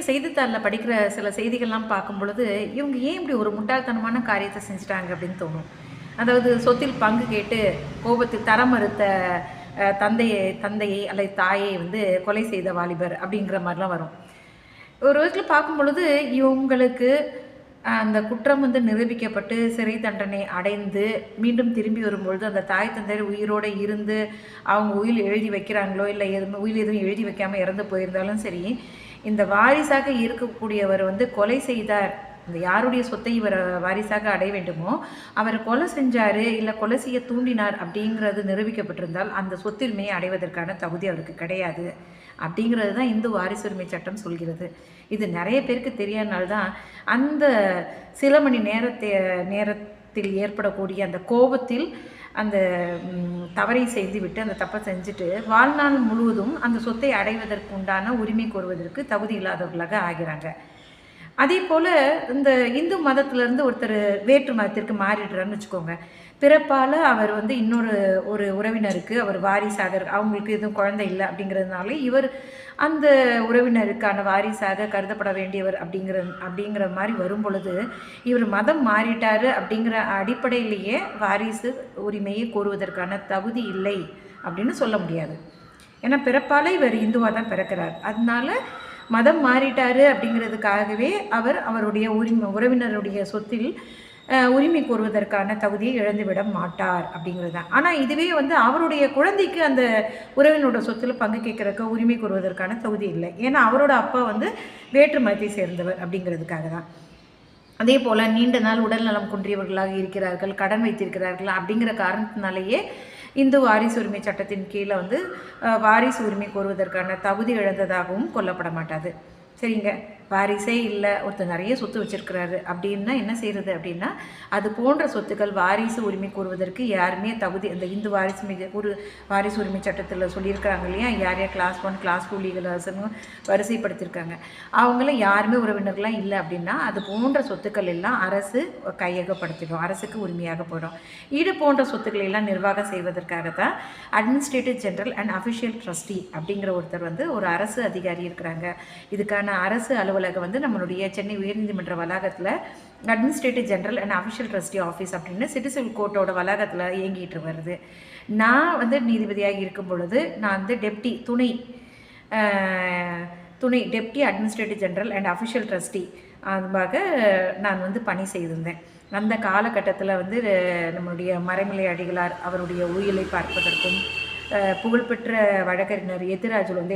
செய்தித்தாளில் படிக்கிற சில செய்திகள்லாம் பார்க்கும் பொழுது இவங்க ஏன் இப்படி ஒரு முட்டாள்தனமான காரியத்தை செஞ்சுட்டாங்க அப்படின்னு தோணும். அதாவது சொத்தில் பங்கு கேட்டு கோபத்தில் தர மறுத்த தந்தையை அல்லது தாயை வந்து கொலை செய்த வாலிபர் அப்படிங்கிற மாதிரிலாம் வரும். ஒரு விதத்தில் பார்க்கும் பொழுது இவங்களுக்கு அந்த குற்றம் வந்து நிரூபிக்கப்பட்டு சிறை தண்டனை அடைந்து மீண்டும் திரும்பி வரும்பொழுது அந்த தாய் தந்தையர் உயிரோடு இருந்து அவங்க உயில் எழுதி வைக்கிறாங்களோ இல்லை உயில் எதுவும் எழுதி வைக்காமல் இறந்து போயிருந்தாலும் சரி, இந்த வாரிசாக இருக்கக்கூடியவர் வந்து கொலை செய்தார், இந்த யாருடைய சொத்தை இவர் வாரிசாக அடைய வேண்டுமோ அவர் கொலை செஞ்சார் இல்லை கொலை செய்ய தூண்டினார் அப்படிங்கிறது நிரூபிக்கப்பட்டிருந்தால் அந்த சொத்துரிமையை அடைவதற்கான தகுதி அவருக்கு கிடையாது அப்படிங்கிறது தான் இந்து வாரிசுரிமை சட்டம் சொல்கிறது. இது நிறைய பேருக்கு தெரியாதனால்தான் அந்த சில மணி நேரத்தில் ஏற்படக்கூடிய அந்த கோபத்தில் அந்த தவறை செய்துவிட்டு அந்த தப்பை செஞ்சுட்டு வாழ்நாள் முழுவதும் அந்த சொத்தை அடைவதற்கு உண்டான உரிமை கோருவதற்கு தகுதி இல்லாதவர்களாக ஆகிறாங்க. அதே போல் இந்த இந்து மதத்திலேருந்து ஒருத்தர் வேற்று மதத்திற்கு மாறிடுறான்னு வச்சுக்கோங்க. பிறப்பால் அவர் வந்து ஒரு உறவினருக்கு அவர் வாரிசாக அவங்களுக்கு எதுவும் குழந்தை இல்லை அப்படிங்கிறதுனால இவர் அந்த உறவினருக்கான வாரிசாக கருதப்பட வேண்டியவர் அப்படிங்கிற மாதிரி வரும் பொழுது இவர் மதம் மாறிட்டார் அப்படிங்கிற அடிப்படையிலேயே வாரிசு உரிமையை கோருவதற்கான தகுதி இல்லை அப்படின்னு சொல்ல முடியாது. ஏன்னா பிறப்பால் இவர் இந்துவாக தான் பிறக்கிறார். அதனால மதம் மாறிட்டார் அப்படிங்கிறதுக்காகவே அவருடைய உறவினருடைய சொத்தில் உரிமை கோருவதற்கான தகுதியை இழந்துவிட மாட்டார் அப்படிங்கிறது தான். ஆனால் இதுவே வந்து அவருடைய குழந்தைக்கு அந்த உறவினரோட சொத்தில் பங்கு கேட்குறக்க உரிமை கோருவதற்கான தகுதி இல்லை. ஏன்னா அவரோட அப்பா வந்து வேற்று மதத்தை சேர்ந்தவர் அப்படிங்கிறதுக்காக தான். அதே போல் நீண்ட நாள் உடல் நலம் குன்றியவர்களாக இருக்கிறார்கள், கடன் வைத்திருக்கிறார்கள் அப்படிங்கிற காரணத்தினாலேயே இந்து வாரிசு உரிமை சட்டத்தின் கீழே வந்து வாரிசு உரிமை கோருவதற்கான தகுதி இழந்ததாகவும் கொல்லப்பட மாட்டாது. சரிங்க, வாரிசே இல்லை, ஒருத்தர் நிறைய சொத்து வச்சுருக்கிறாரு அப்படின்னா என்ன செய்கிறது அப்படின்னா அது போன்ற சொத்துக்கள் வாரிசு உரிமை கோருவதற்கு யாருமே தகுதி அந்த இந்து வாரிசு உரிமை சட்டத்தில் சொல்லியிருக்கிறாங்க இல்லையா, யார் யார் கிளாஸ் 1 கிளாஸ் 2 லீகல் வரிசைப்படுத்தியிருக்காங்க. அவங்கள யாருமே உறவினர்கள்லாம் இல்லை அப்படின்னா அது போன்ற சொத்துக்கள் எல்லாம் அரசு கையகப்படுத்திடும், அரசுக்கு உரிமையாக போயிடும். இது போன்ற சொத்துக்களை எல்லாம் நிர்வாகம் செய்வதற்காகத்தான் administrative general and official trustee அப்படிங்கிற ஒருத்தர் வந்து ஒரு அரசு அதிகாரி இருக்கிறாங்க. இதுக்கான அரசு அலுவலகம் வந்து நம்மளுடைய சென்னை உயர்நீதிமன்ற வளாகத்தில் administrative general and official trustee office அப்படின்னு சிட்டி சிவில் கோர்ட்டோட வளாகத்தில் இயங்கிட்டு வருது. நான் வந்து நீதிபதியாக இருக்கும் பொழுது நான் வந்து துணை deputy administrative general and official trustee அதுவாக நான் வந்து பணி செய்திருந்தேன். அந்த காலகட்டத்தில் வந்து நம்மளுடைய மறைமலை அடிகளார் அவருடைய உயிலை பார்ப்பதற்கும் புகழ்பெற்ற வழக்கறிஞர் எத்திராஜுல் வந்து